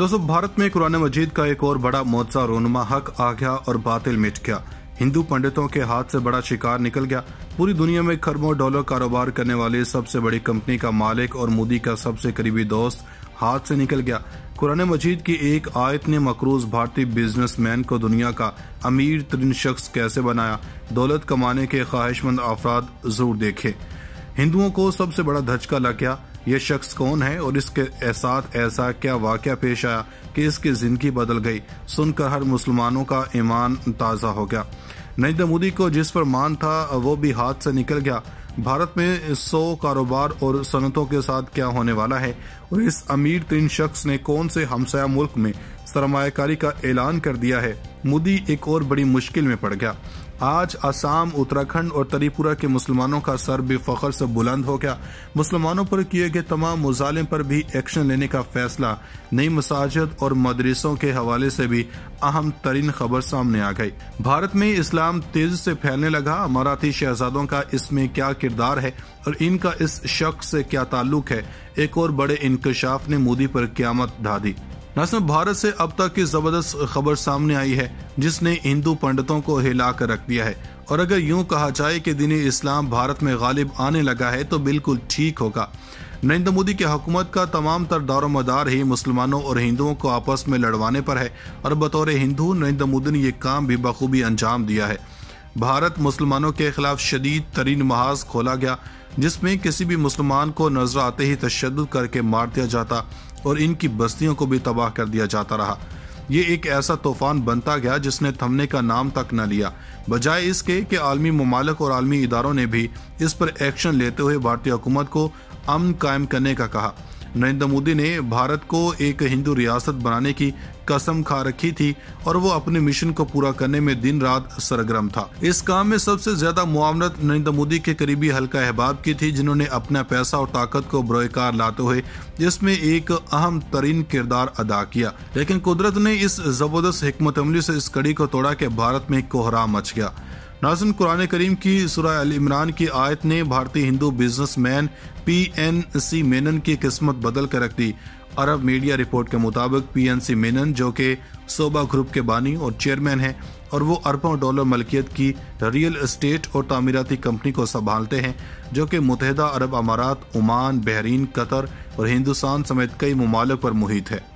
दोस्तों, भारत में कुरान मजीद का एक और बड़ा मोअज़्ज़ा रोनुमा हक आ गया और बातिल मिट गया। हिंदू पंडितों के हाथ से बड़ा शिकार निकल गया। पूरी दुनिया में खरबों डॉलर कारोबार करने वाली सबसे बड़ी कंपनी का मालिक और मोदी का सबसे करीबी दोस्त हाथ से निकल गया। कुरान मजीद की एक आयत ने मकरूज भारतीय बिजनेसमैन को दुनिया का अमीर तरीन शख्स कैसे बनाया। दौलत कमाने के ख्वाहिशमंद अफराद जरूर देखे। हिंदुओं को सबसे बड़ा धचका लग गया। ये शख्स कौन है और इसके साथ ऐसा क्या वाकया पेश आया कि इसकी जिंदगी बदल गई। सुनकर हर मुसलमानों का ईमान ताज़ा हो गया। नरेंद्र मोदी को जिस पर मान था वो भी हाथ से निकल गया। भारत में 100 कारोबार और सनतों के साथ क्या होने वाला है और इस अमीर तरीन शख्स ने कौन से हमसाया मुल्क में सरमायाकारी का ऐलान कर दिया है। मोदी एक और बड़ी मुश्किल में पड़ गया। आज असम, उत्तराखंड और त्रिपुरा के मुसलमानों का सर भी फख्र से बुलंद हो गया। मुसलमानों पर किए गए तमाम मुजालिम पर भी एक्शन लेने का फैसला। नई मसाजिद और मदरसों के हवाले से भी अहम तरीन खबर सामने आ गई। भारत में इस्लाम तेजी से फैलने लगा। अमाराती शहजादों का इसमें क्या किरदार है और इनका इस शख्स से क्या ताल्लुक है। एक और बड़े इंकशाफ ने मोदी पर क़यामत ढा दी। नाज़रीन, भारत से अब तक की जबरदस्त खबर सामने आई है जिसने हिंदू पंडितों को हिला कर रख दिया है। और अगर यूं कहा जाए कि दीन इस्लाम भारत में गालिब आने लगा है तो बिल्कुल ठीक होगा। नरेंद्र मोदी की हुकूमत का तमाम तर दारोमदार ही मुसलमानों और हिंदुओं को आपस में लड़वाने पर है और बतौर हिंदू नरेंद्र मोदी ने ये काम भी बखूबी अंजाम दिया है। भारत मुसलमानों के खिलाफ शदीद तरीन महाज खोला गया जिसमें किसी भी मुसलमान को नजर आते ही तशद्दुद करके मार दिया जाता और इनकी बस्तियों को भी तबाह कर दिया जाता रहा। ये एक ऐसा तूफान बनता गया जिसने थमने का नाम तक न लिया। बजाय इसके कि आलमी ममालिक और आलमी इदारों ने भी इस पर एक्शन लेते हुए भारतीय हुकूमत को अमन कायम करने का कहा। नरेंद्र मोदी ने भारत को एक हिंदू रियासत बनाने की कसम खा रखी थी और वो अपने मिशन को पूरा करने में दिन रात सरगर्म था। इस काम में सबसे ज्यादा मुआवनत नरेंद्र मोदी के करीबी हल्का अहबाब की थी जिन्होंने अपना पैसा और ताकत को बरोकार लाते हुए इसमें एक अहम तरीन किरदार अदा किया। लेकिन कुदरत ने इस जबरदस्त हिकमत अमली से इस कड़ी को तोड़ा कि भारत में कोहराम मच गया। नाज़रीन, कुरान करीम की सूरह अल इमरान की आयत ने भारतीय हिंदू बिजनेसमैन PNC मेनन की किस्मत बदल कर रख दी। अरब मीडिया रिपोर्ट के मुताबिक PNC मेनन, जो कि सोबा ग्रुप के बानी और चेयरमैन हैं और वो अरबों डॉलर मलकियत की रियल एस्टेट और तामीराती कंपनी को संभालते हैं जो कि मुत्तहिदा अरब अमारात, ओमान, बहरीन, कतर और हिंदुस्तान समेत कई ममालिक पर मुहित है।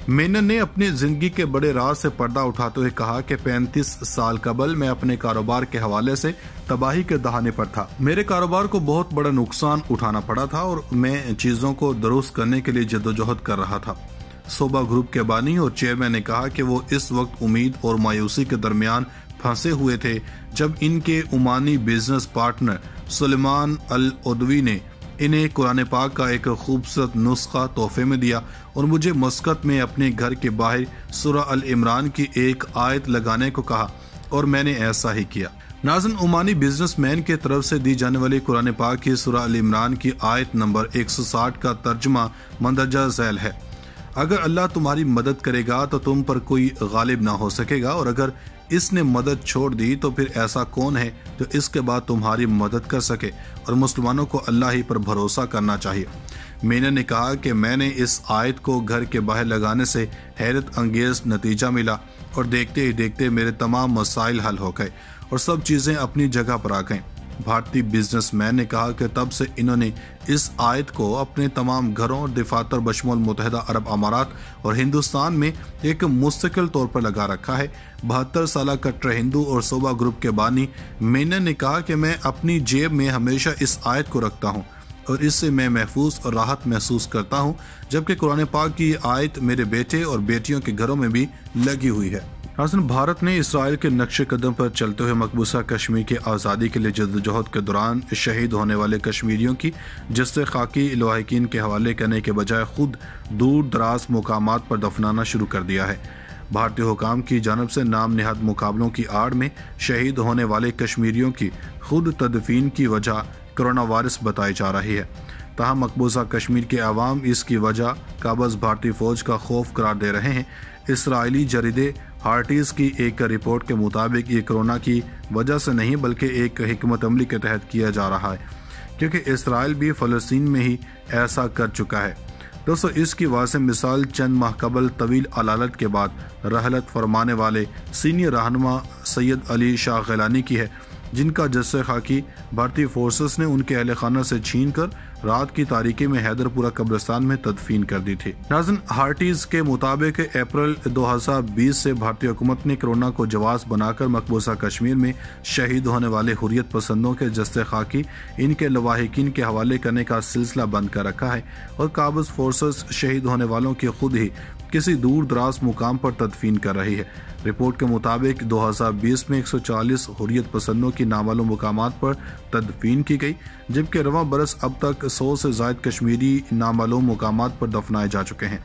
मेनन ने अपनी जिंदगी के बड़े राज से पर्दा उठाते हुए कहा कि 35 साल कबल मैं अपने कारोबार के हवाले से तबाही के दहाने पर था। मेरे कारोबार को बहुत बड़ा नुकसान उठाना पड़ा था और मैं चीजों को दुरुस्त करने के लिए जद्दोजहद कर रहा था। सोबा ग्रुप के बानी और चेयरमैन ने कहा कि वो इस वक्त उम्मीद और मायूसी के दरमियान फंसे हुए थे जब इनके ओमानी बिजनेस पार्टनर सुलेमान अल उदवी ने इन्हें कुरान पाक का एक खूबसूरत नुस्खा तोहफे में दिया और मुझे मस्कत में अपने घर के बाहर सूरह अल इमरान की एक आयत लगाने को कहा और मैंने ऐसा ही किया। नाज़रीन, ओमानी बिजनेसमैन के तरफ से दी जाने वाली कुरान पाक की सूरह अल इमरान की आयत नंबर 160 का तर्जुमा मंदरजा झैल है। अगर अल्लाह तुम्हारी मदद करेगा तो तुम पर कोई गालिब ना हो सकेगा और अगर इसने मदद छोड़ दी तो फिर ऐसा कौन है जो इसके बाद तुम्हारी मदद कर सके। और मुसलमानों को अल्लाह ही पर भरोसा करना चाहिए। मेनन ने कहा कि मैंने इस आयत को घर के बाहर लगाने से हैरत अंगेज नतीजा मिला और देखते ही देखते मेरे तमाम मसाइल हल हो गए और सब चीज़ें अपनी जगह पर आ गईं। भारतीय बिजनेसमैन ने कहा कि तब से इन्होंने इस आयत को अपने तमाम घरों और दफातर बशमूल मुत्तहिदा अरब अमारात और हिंदुस्तान में एक मुस्तकिल तौर पर लगा रखा है। 72 साल कट्टर हिंदू और सोबा ग्रुप के बानी मेनन ने कहा कि मैं अपनी जेब में हमेशा इस आयत को रखता हूँ और इससे मैं महफूज और राहत महसूस करता हूँ, जबकि कुरान पाक की आयत मेरे बेटे और बेटियों के घरों में भी लगी हुई है। नाज़रीन, भारत ने इसराइल के नक्शे कदम पर चलते हुए मकबूजा कश्मीर की आज़ादी के लिए जद्दोजहद के दौरान शहीद होने वाले कश्मीरियों की जस्से खाकी लवाहिकीन के हवाले करने के बजाय खुद दूर दराज मुकामात पर दफनाना शुरू कर दिया है। भारतीय हुकाम की जानब से नाम निहाद मुकाबलों की आड़ में शहीद होने वाले कश्मीरियों की खुद तदफीन की वजह कोरोना वायरस बताई जा रही है। ताहम मकबूजा कश्मीर के अवाम इसकी वजह काबज़ भारतीय फौज का खौफ करार दे रहे हैं। इसराइली जरीदे हार्टीज की एक रिपोर्ट के मुताबिक ये कोरोना की वजह से नहीं बल्कि एक हिकमत अमली के तहत किया जा रहा है, क्योंकि इसराइल भी फ़लस्तीन में ही ऐसा कर चुका है। दोस्तों, इसकी वाज़ेह मिसाल चंद माह कबल तवील अलालत के बाद रहलत फरमाने वाले सीनियर रहनुमा सैयद अली शाह गिलानी की है, जिनका जस्से खाकी भारतीय फोर्सेस ने उनके अहल खाना से छीन कर रात की तारीकी में हैदरपुरा कब्रिस्तान में तदफीन कर दी थी। नाज़रीन, हार्टीज के मुताबिक अप्रैल 2020 से भारतीय हुकूमत ने कोरोना को जवाब बनाकर मकबूजा कश्मीर में शहीद होने वाले हुर्रियत पसंदों के जस्से खाकी इनके लवाहिकीन के हवाले करने का सिलसिला बंद कर रखा है और काबिज फोर्सेस शहीद होने वालों की खुद ही किसी दूर दराज मुकाम पर तदफीन कर रही है। रिपोर्ट के मुताबिक 2020 में 140 हुर्रियत पसंदों की नामालूम मुकामात पर तदफीन की गई, जबकि रवां बरस अब तक 100 से ज़ायद कश्मीरी नामालूम मुकामात पर दफनाए जा चुके हैं।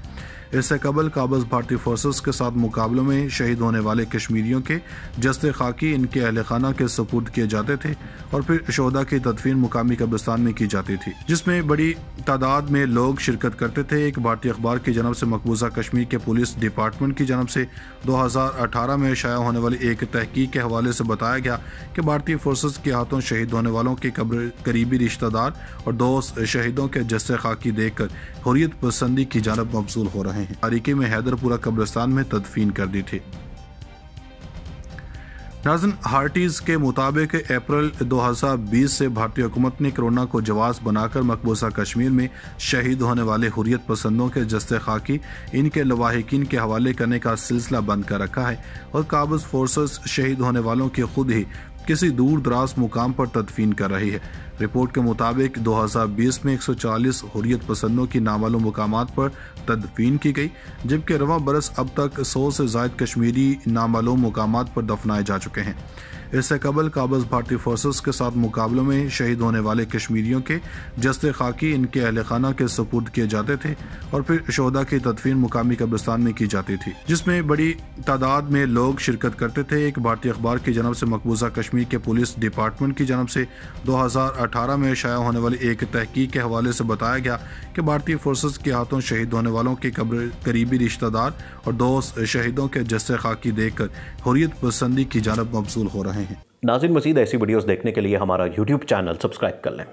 इससे कबल काबिज भारतीय फोर्सेस के साथ मुकाबलों में शहीद होने वाले कश्मीरियों के जस्ते खाकी इनके अहल खाना के सपुर्द किए जाते थे और फिर शोहदा की तदफीन मुकामी कब्रिस्तान में की जाती थी, जिसमें बड़ी तादाद में लोग शिरकत करते थे। एक भारतीय अखबार की जानब से मकबूजा कश्मीर के पुलिस डिपार्टमेंट की जानब से 2018 में शाया होने वाली एक तहकीक के हवाले से बताया गया कि भारतीय फोर्सेस के हाथों शहीद होने वालों के करीबी रिश्तेदार और दोस्त शहीदों के जस्से खाकी देखकर हुर्रियत पसंदी की जानब मबसूल हो रहे हैं। तारीकी में हैदरपुरा कब्रिस्तान में तदफीन कर दी थी। नाज़रीन, हार्टीज के मुताबिक अप्रैल 2020 से भारतीय हुकूमत ने कोरोना को जवाब बनाकर मकबूजा कश्मीर में शहीद होने वाले हुर्रियत पसंदों के जस्ते खाकी इनके लवाहिकीन के हवाले करने का सिलसिला बंद कर रखा है और काबिज फोर्सेस शहीद होने वालों की खुद ही किसी दूर दराज मुकाम पर तदफीन कर रही है। रिपोर्ट के मुताबिक 2020 में 140 हुर्रियत पसंदों की नामालूम मुकामात पर तदफीन की गई, जबकि रवां बरस अब तक 100 से ज़ायद कश्मीरी नामालूम मुकामात पर दफनाए जा चुके हैं। इससे कबल काबिज भारतीय फोर्सेस के साथ मुकाबलों में शहीद होने वाले कश्मीरियों के जस्ते खाकी इनके अहल खाना के सपुर्द किए जाते थे और फिर शोहदा की तदफीन मुकामी कब्रिस्तान में की जाती थी, जिसमें बड़ी तादाद में लोग शिरकत करते थे। एक भारतीय अखबार की जानब से मकबूजा कश्मीर के पुलिस डिपार्टमेंट की जानब से 2018 में शाया होने वाली एक तहकीक के हवाले से बताया गया कि भारतीय फोर्सेस के हाथों शहीद होने वालों के करीबी रिश्तेदार और दोस्त शहीदों के जस्से खाकी देखकर हुर्रियत पसंदी की जानब मबसूल हो रहे हैं। नाज़रीन, मज़ीद ऐसी वीडियोस देखने के लिए हमारा YouTube चैनल सब्सक्राइब कर लें।